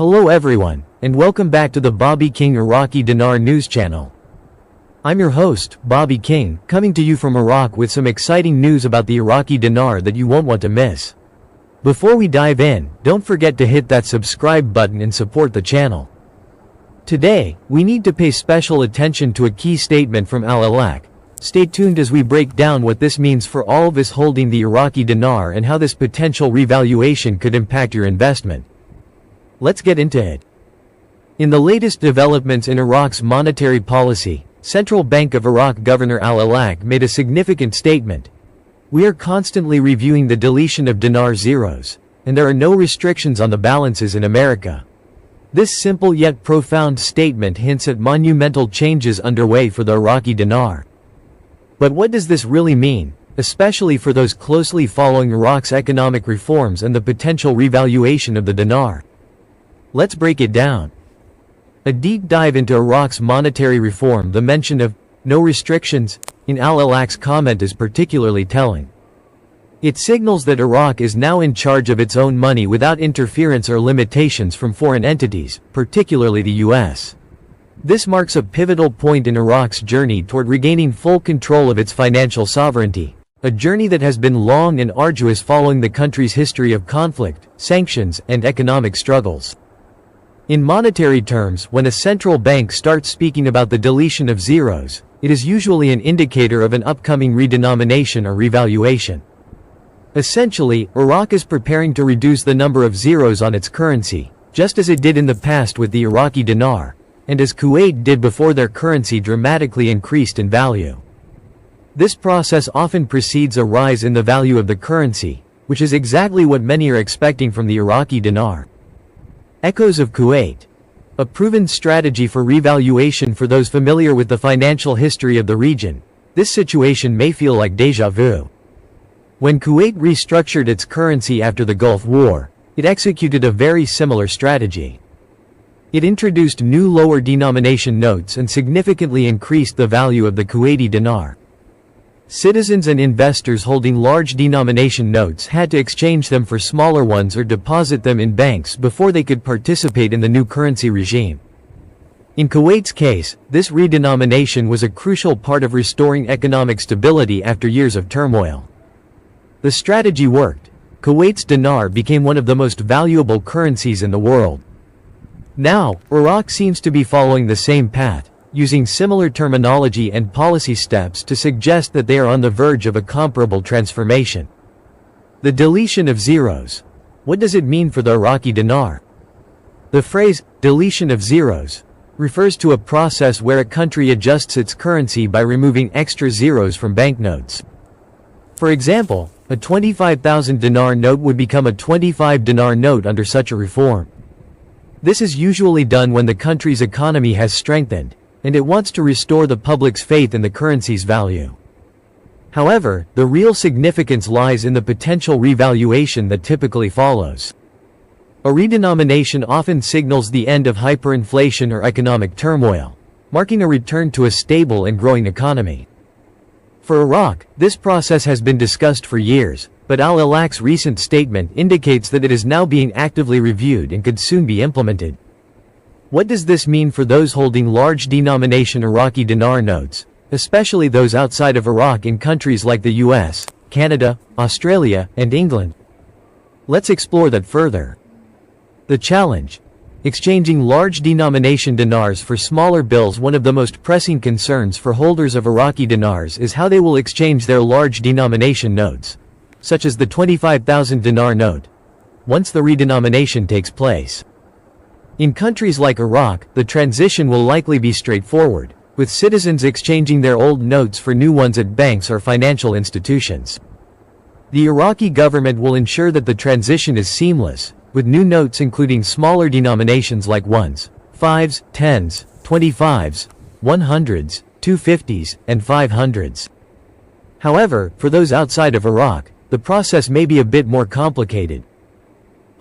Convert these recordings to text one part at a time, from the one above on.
Hello everyone, and welcome back to the Bobby King Iraqi Dinar News Channel. I'm your host, Bobby King, coming to you from Iraq with some exciting news about the Iraqi dinar that you won't want to miss. Before we dive in, don't forget to hit that subscribe button and support the channel. Today, we need to pay special attention to a key statement from Alaq. Stay tuned as we break down what this means for all of us holding the Iraqi dinar and how this potential revaluation could impact your investment. Let's get into it. In the latest developments in Iraq's monetary policy, Central Bank of Iraq Governor Alaq made a significant statement. We are constantly reviewing the deletion of dinar zeros, and there are no restrictions on the balances in America. This simple yet profound statement hints at monumental changes underway for the Iraqi dinar. But what does this really mean, especially for those closely following Iraq's economic reforms and the potential revaluation of the dinar? Let's break it down. A deep dive into Iraq's monetary reform. The mention of no restrictions in Alaq's comment is particularly telling. It signals that Iraq is now in charge of its own money without interference or limitations from foreign entities, particularly the US. This marks a pivotal point in Iraq's journey toward regaining full control of its financial sovereignty, a journey that has been long and arduous following the country's history of conflict, sanctions, and economic struggles. In monetary terms, when a central bank starts speaking about the deletion of zeros, it is usually an indicator of an upcoming redenomination or revaluation. Essentially, Iraq is preparing to reduce the number of zeros on its currency, just as it did in the past with the Iraqi dinar, and as Kuwait did before their currency dramatically increased in value. This process often precedes a rise in the value of the currency, which is exactly what many are expecting from the Iraqi dinar. Echoes of Kuwait. A proven strategy for revaluation. For those familiar with the financial history of the region, this situation may feel like déjà vu. When Kuwait restructured its currency after the Gulf War, it executed a very similar strategy. It introduced new lower denomination notes and significantly increased the value of the Kuwaiti dinar. Citizens and investors holding large denomination notes had to exchange them for smaller ones or deposit them in banks before they could participate in the new currency regime. In Kuwait's case, this redenomination was a crucial part of restoring economic stability after years of turmoil. The strategy worked. Kuwait's dinar became one of the most valuable currencies in the world. Now, Iraq seems to be following the same path, using similar terminology and policy steps to suggest that they are on the verge of a comparable transformation. The deletion of zeros. What does it mean for the Iraqi dinar? The phrase, deletion of zeros, refers to a process where a country adjusts its currency by removing extra zeros from banknotes. For example, a 25,000 dinar note would become a 25 dinar note under such a reform. This is usually done when the country's economy has strengthened, and it wants to restore the public's faith in the currency's value. However, the real significance lies in the potential revaluation that typically follows. A redenomination often signals the end of hyperinflation or economic turmoil, marking a return to a stable and growing economy. For Iraq, this process has been discussed for years, but Alaq's recent statement indicates that it is now being actively reviewed and could soon be implemented. What does this mean for those holding large denomination Iraqi dinar notes, especially those outside of Iraq in countries like the US, Canada, Australia, and England? Let's explore that further. The challenge. Exchanging large denomination dinars for smaller bills. One of the most pressing concerns for holders of Iraqi dinars is how they will exchange their large denomination notes, such as the 25,000 dinar note, once the redenomination takes place. In countries like Iraq, the transition will likely be straightforward, with citizens exchanging their old notes for new ones at banks or financial institutions. The Iraqi government will ensure that the transition is seamless, with new notes including smaller denominations like 1s, 5s, 10s, 25s, 100s, 250s, and 500s. However, for those outside of Iraq, the process may be a bit more complicated.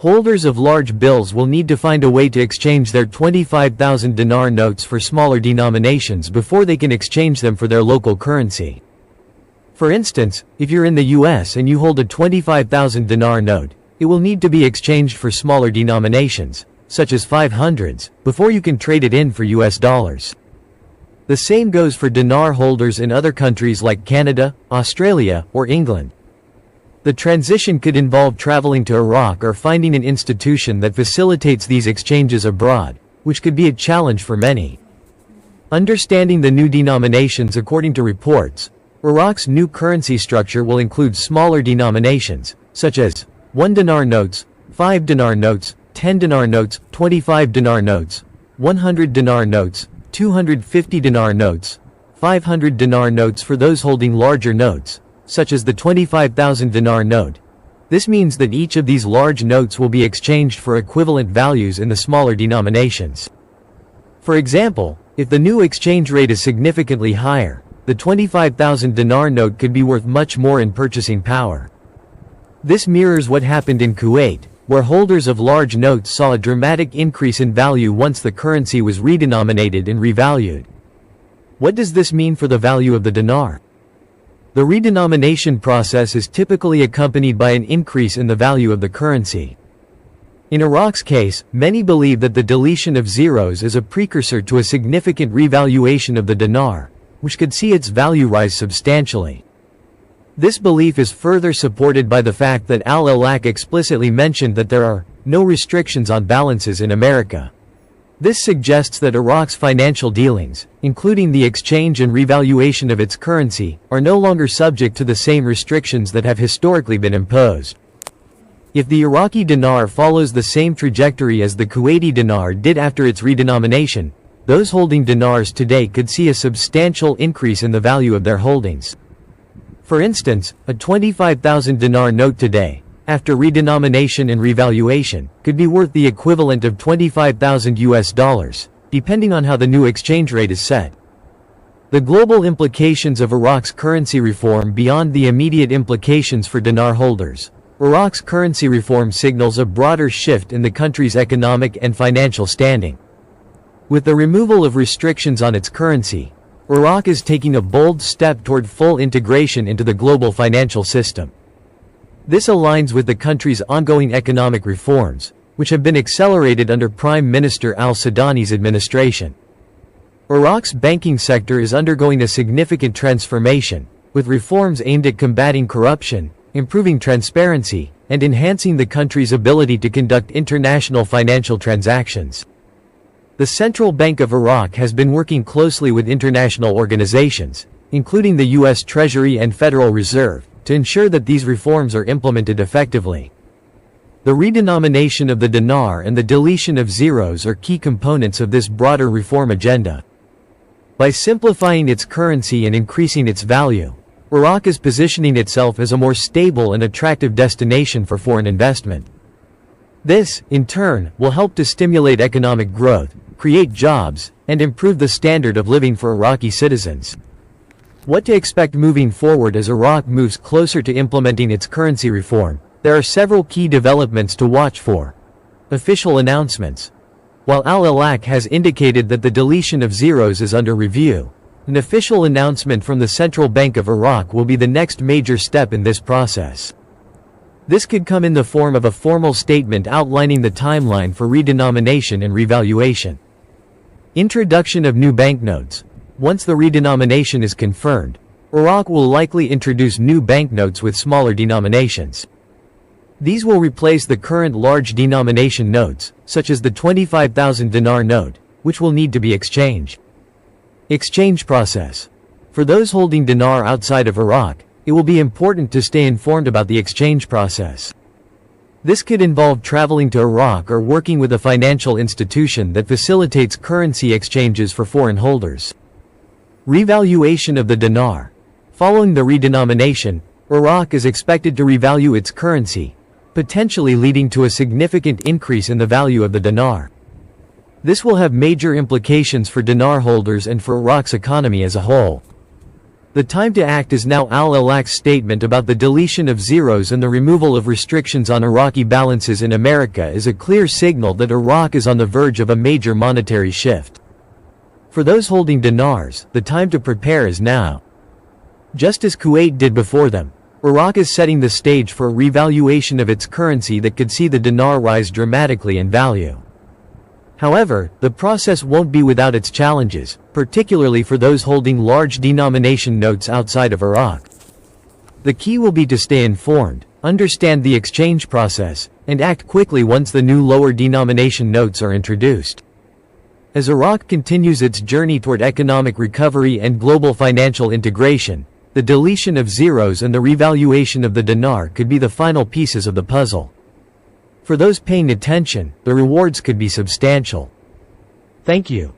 Holders of large bills will need to find a way to exchange their 25,000 dinar notes for smaller denominations before they can exchange them for their local currency. For instance, if you're in the US and you hold a 25,000 dinar note, it will need to be exchanged for smaller denominations, such as 500s, before you can trade it in for US dollars. The same goes for dinar holders in other countries like Canada, Australia, or England. The transition could involve traveling to Iraq or finding an institution that facilitates these exchanges abroad, which could be a challenge for many. Understanding the new denominations. According to reports, Iraq's new currency structure will include smaller denominations, such as 1 dinar notes, 5 dinar notes, 10 dinar notes, 25 dinar notes, 100 dinar notes, 250 dinar notes, 500 dinar notes for those holding larger notes, such as the 25,000 dinar note. This means that each of these large notes will be exchanged for equivalent values in the smaller denominations. For example, if the new exchange rate is significantly higher, the 25,000 dinar note could be worth much more in purchasing power. This mirrors what happened in Kuwait, where holders of large notes saw a dramatic increase in value once the currency was redenominated and revalued. What does this mean for the value of the dinar? The redenomination process is typically accompanied by an increase in the value of the currency. In Iraq's case, many believe that the deletion of zeros is a precursor to a significant revaluation of the dinar, which could see its value rise substantially. This belief is further supported by the fact that Alaq explicitly mentioned that there are no restrictions on balances in America. This suggests that Iraq's financial dealings, including the exchange and revaluation of its currency, are no longer subject to the same restrictions that have historically been imposed. If the Iraqi dinar follows the same trajectory as the Kuwaiti dinar did after its redenomination, those holding dinars today could see a substantial increase in the value of their holdings. For instance, a 25,000 dinar note today, after redenomination and revaluation, could be worth the equivalent of 25,000 US dollars, depending on how the new exchange rate is set. The global implications of Iraq's currency reform beyond the immediate implications for dinar holders. Iraq's currency reform signals a broader shift in the country's economic and financial standing. With the removal of restrictions on its currency, Iraq is taking a bold step toward full integration into the global financial system. This aligns with the country's ongoing economic reforms, which have been accelerated under Prime Minister al-Sudani's administration. Iraq's banking sector is undergoing a significant transformation, with reforms aimed at combating corruption, improving transparency, and enhancing the country's ability to conduct international financial transactions. The Central Bank of Iraq has been working closely with international organizations, including the U.S. Treasury and Federal Reserve, to ensure that these reforms are implemented effectively. The redenomination of the dinar and the deletion of zeros are key components of this broader reform agenda. By simplifying its currency and increasing its value, Iraq is positioning itself as a more stable and attractive destination for foreign investment. This, in turn, will help to stimulate economic growth, create jobs, and improve the standard of living for Iraqi citizens. What to expect moving forward as Iraq moves closer to implementing its currency reform? There are several key developments to watch for. Official announcements. While Alaq has indicated that the deletion of zeros is under review, an official announcement from the Central Bank of Iraq will be the next major step in this process. This could come in the form of a formal statement outlining the timeline for redenomination and revaluation. Introduction of new banknotes. Once the redenomination is confirmed, Iraq will likely introduce new banknotes with smaller denominations. These will replace the current large denomination notes, such as the 25,000 dinar note, which will need to be exchanged. Exchange process. For those holding dinar outside of Iraq, it will be important to stay informed about the exchange process. This could involve traveling to Iraq or working with a financial institution that facilitates currency exchanges for foreign holders. Revaluation of the dinar. Following the redenomination, Iraq is expected to revalue its currency, potentially leading to a significant increase in the value of the dinar. This will have major implications for dinar holders and for Iraq's economy as a whole. The time to act is now. Al-Alaq's statement about the deletion of zeros and the removal of restrictions on Iraqi balances in America is a clear signal that Iraq is on the verge of a major monetary shift. For those holding dinars, the time to prepare is now. Just as Kuwait did before them, Iraq is setting the stage for a revaluation of its currency that could see the dinar rise dramatically in value. However, the process won't be without its challenges, particularly for those holding large denomination notes outside of Iraq. The key will be to stay informed, understand the exchange process, and act quickly once the new lower denomination notes are introduced. As Iraq continues its journey toward economic recovery and global financial integration, the deletion of zeros and the revaluation of the dinar could be the final pieces of the puzzle. For those paying attention, the rewards could be substantial. Thank you.